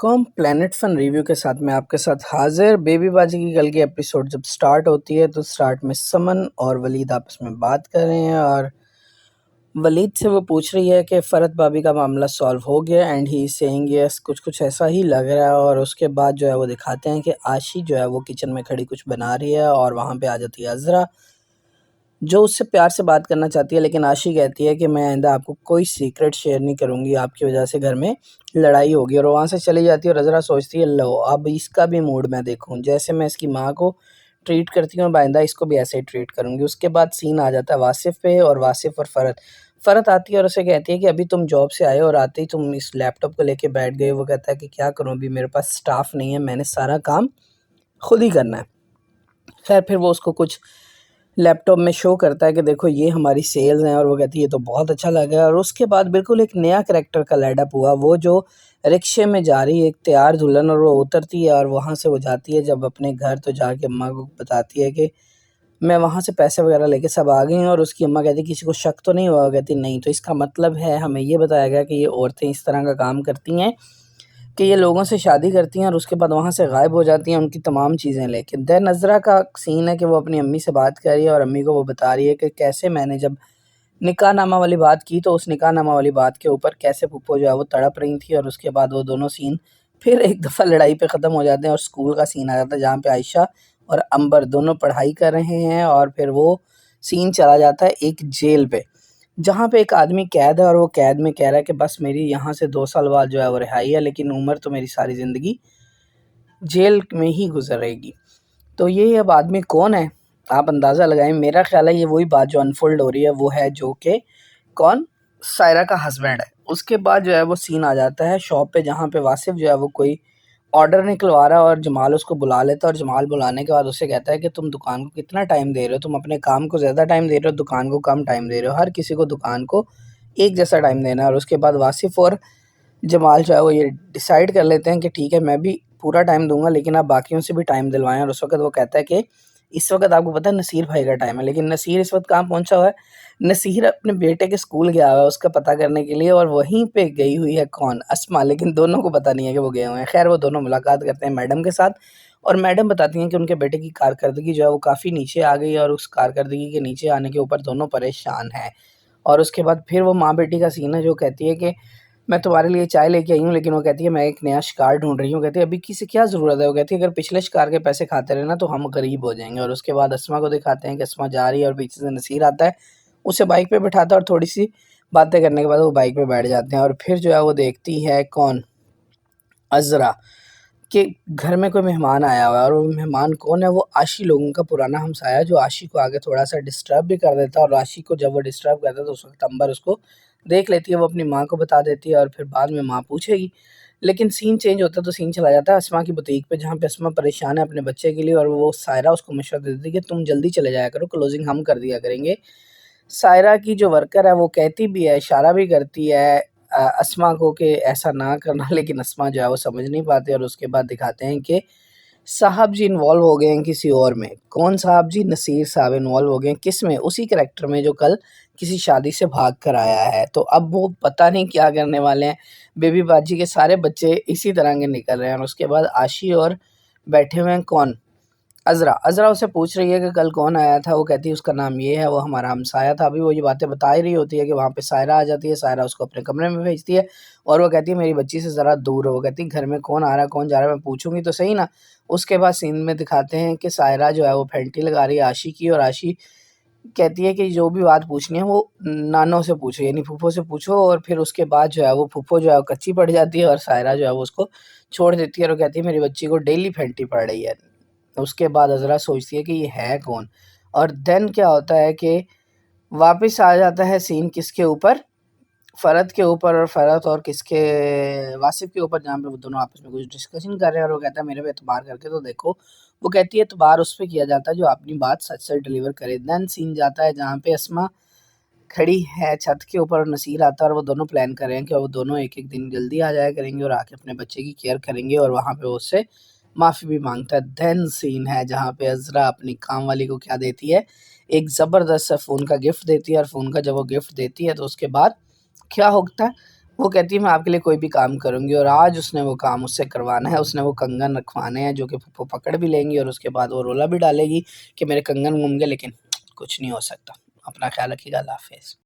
Com planet fun review के साथ मैं आपके साथ हाजिर। बेबी बाजी की कल की एपिसोड जब स्टार्ट होती है तो स्टार्ट में समन और वलीद आपस में बात कर रहे हैं और वलीद से वो पूछ रही है कि फ़रत भाभी का मामला सॉल्व हो गया एंड ही सेइंग यस, कुछ कुछ ऐसा ही लग रहा है। और उसके बाद जो है वो दिखाते हैं कि आशी जो है वो किचन में खड़ी कुछ बना रही है और वहाँ पे आ जाती है अज़रा, जो उससे प्यार से बात करना चाहती है। लेकिन आशी कहती है कि मैं आइंदा आपको कोई सीक्रेट शेयर नहीं करूँगी, आपकी वजह से घर में लड़ाई होगी। और वो वहाँ से चली जाती है और अज़रा सोचती है लो अब इसका भी मूड मैं देखूँ, जैसे मैं इसकी माँ को ट्रीट करती हूँ अब आइंदा इसको भी ऐसे ही ट्रीट करूँगी। उसके बाद सीन आ जाता है वासिफ़ पे, और वासिफ़ और फ़रत आती है और उसे कहती है कि अभी तुम जॉब से आए हो और आते ही तुम इस लैपटॉप को लेके बैठ गए। वो कहता है कि क्या करूँ, अभी मेरे पास स्टाफ नहीं है, मैंने सारा काम खुद ही करना है। खैर फिर वो उसको कुछ लैपटॉप में शो करता है कि देखो ये हमारी सेल्स हैं, और वो कहती है ये तो बहुत अच्छा लगा। और उसके बाद बिल्कुल एक नया करैक्टर का लेडअप हुआ, वो जो रिक्शे में जा रही है एक तैयार दुल्हन, और वो उतरती है और वहाँ से वो जाती है जब अपने घर, तो जाके अम्मा को बताती है कि मैं वहाँ से पैसे वगैरह लेके सब आ गई हूँ। और उसकी अम्मा कहती है किसी को शक तो नहीं हुआ? कहती नहीं, तो इसका मतलब है हमें ये बताया गया कि ये औरतें इस तरह का काम करती हैं कि ये लोगों से शादी करती हैं और उसके बाद वहाँ से गायब हो जाती हैं उनकी तमाम चीज़ें लेके। देन नज़रा का सीन है कि वो अपनी अम्मी से बात कर रही है और अम्मी को वो बता रही है कि कैसे मैंने जब निकाहनामा वाली बात की तो उस निकाहनामा वाली बात के ऊपर कैसे फूफो जो है वो तड़प रही थी। और उसके बाद वो दोनों सीन फिर एक दफ़ा लड़ाई पे ख़त्म हो जाते हैं और स्कूल का सीन आ जाता है जहाँ पे आयशा और अंबर दोनों पढ़ाई कर रहे हैं। और फिर वो सीन चला जाता है एक जेल पे, जहाँ पे एक आदमी कैद है और वो कैद में कह रहा है कि बस मेरी यहाँ से 2 साल बाद जो है वो रिहाई है, लेकिन उम्र तो मेरी सारी ज़िंदगी जेल में ही गुज़रेगी। तो ये अब आदमी कौन है, आप अंदाज़ा लगाएँ। मेरा ख़्याल है ये वही बात जो अनफ़ोल्ड हो रही है वो है जो कि कौन? सायरा का हस्बैंड है। उसके बाद जो है वो सीन आ जाता है शॉप पे, जहाँ पे वासिफ़ जो है वो कोई ऑर्डर निकलवा रहा है और जमाल उसको बुला लेता है। और जमाल बुलाने के बाद उससे कहता है कि तुम दुकान को कितना टाइम दे रहे हो? तुम अपने काम को ज़्यादा टाइम दे रहे हो, दुकान को कम टाइम दे रहे हो। हर किसी को दुकान को एक जैसा टाइम देना है। और उसके बाद वासिफ़ और जमाल जो है वो ये डिसाइड कर लेते हैं कि ठीक है मैं भी पूरा टाइम दूँगा, लेकिन आप बाकियों से भी टाइम दिलवाएँ। और उस वक़्त वो कहता है कि इस वक़्त आपको पता है नसीर भाई का टाइम है, लेकिन नसीर इस वक़्त कहाँ पहुँचा हुआ है? नसीर अपने बेटे के स्कूल गया हुआ है उसका पता करने के लिए, और वहीं पे गई हुई है कौन? अस्मा, लेकिन दोनों को पता नहीं है कि वो गए हुए हैं। ख़ैर वो दोनों मुलाकात करते हैं मैडम के साथ, और मैडम बताती हैं कि उनके बेटे की कारकर्दगी जो है वो काफ़ी नीचे आ गई है और उस कारकर्दगी के नीचे आने के ऊपर दोनों परेशान हैं। और उसके बाद फिर वो माँ-बेटी का सीन है जो कहती है कि मैं तुम्हारे लिए चाय लेके आई हूँ, लेकिन वो कहती है मैं एक नया शिकार ढूँढ रही हूँ। कहती है अभी की से क्या ज़रूरत है? वो कहती है अगर पिछले शिकार के पैसे खाते रहे ना तो हम गरीब हो जाएँगे। और उसके बाद अस्मा को दिखाते हैं कि अस्मा जा रही है और पीछे से नसीर आता है, उसे बाइक पे बिठाता है और थोड़ी-सी बातें करने के बाद वो बाइक पे बैठ जाते हैं। और फिर जो है वो देखती है कौन? अज़रा, कि घर में कोई मेहमान आया हुआ है। और वो मेहमान कौन है? वो आशी लोगों का पुराना हमसाया, जो आशी को आगे थोड़ा-सा डिस्टर्ब भी कर देता है। और आशी को जब वो डिस्टर्ब करता है तो उस वक़्त अंबर उसको देख लेती है, वो अपनी माँ को बता देती है और फिर बाद में माँ पूछेगी। लेकिन सीन चेंज होता है तो सीन चला जाता है अस्मा की बुटीक पे, जहाँ पे अस्मा परेशान है अपने बच्चे के लिए, और वो सायरा उसको मशवरा दे देती है कि तुम जल्दी चले जाया करो, क्लोज़िंग हम कर दिया करेंगे। सायरा की जो वर्कर है वो कहती भी है, इशारा भी करती है अस्मा को कि ऐसा ना करना, लेकिन अस्मा जो है वो समझ नहीं पाती। और उसके बाद दिखाते हैं कि साहब जी इन्वॉल्व हो गए हैं किसी और में। कौन साहब जी? नसीर साहब इन्वॉल्व हो गए हैं किस में? उसी कैरेक्टर में जो कल किसी शादी से भाग कर आया है। तो अब वो पता नहीं क्या करने वाले हैं। बेबी बाजी के सारे बच्चे इसी तरह के निकल रहे हैं। और उसके बाद आशी और बैठे हुए हैं कौन? अज़रा। अज़रा उससे पूछ रही है कि कल कौन आया था? वो कहती है उसका नाम ये है, वो हमारा हमसाया था। अभी वो ये बातें बता ही रही होती है कि वहाँ पे सायरा आ जाती है, सायरा उसको अपने कमरे में भेजती है और वो कहती है मेरी बच्ची से ज़रा दूर रहो। वो कहती है घर में कौन आ रहा है, कौन जा रहा है, मैं पूछूँगी तो सही ना। उसके बाद सीन में दिखाते हैं कि सायरा जो है वो फैंटी लगा रही है आशी की, और आशी कहती है कि जो भी बात पूछनी है वो नानो से पूछो, यानी फूफो से पूछो। और फिर उसके बाद जो है वो फूफो जो है वो कच्ची पड़ जाती है और सायरा जो है वो उसको छोड़ देती है और वो कहती है मेरी बच्ची को डेली फैंटी पड़ रही है। उसके बाद अज़रा सोचती है कि ये है कौन? और देन क्या होता है कि वापस आ जाता है सीन किसके ऊपर? फ़रत के ऊपर, और फ़रत और किसके? वासिफ़ के ऊपर, जहाँ पे वो दोनों आपस में कुछ डिस्कशन कर रहे हैं और वो कहता है मेरे पे एतबार करके तो देखो। वो कहती है एतबार उस पे किया जाता है जो अपनी बात सच-सच डिलीवर करे। देन सीन जाता है जहाँ पे अस्मा खड़ी है छत के ऊपर और नसीर आता है और वो दोनों प्लान कर रहे हैं कि वो दोनों एक-एक दिन जल्दी आ जाया करेंगे और आके अपने बच्चे की केयर करेंगे, और वहाँ पे वो उससे माफ़ी भी माँगता है। देन सीन है जहाँ पे अज़रा अपनी काम वाली को क्या देती है, एक ज़बरदस्त सा फ़ोन का गिफ्ट देती है। और फ़ोन का जब वो गिफ्ट देती है तो उसके बाद क्या होता है, वो कहती है मैं आपके लिए कोई भी काम करूँगी और आज उसने वो काम उससे करवाना है। उसने वो कंगन रखवाने हैं जो कि पप्पू पकड़ भी लेंगी और उसके बाद वो रोला भी डालेगी कि मेरे कंगन गुम गए, लेकिन कुछ नहीं हो सकता। अपना ख्याल रखिएगा। अल्लाह हाफ़िज़।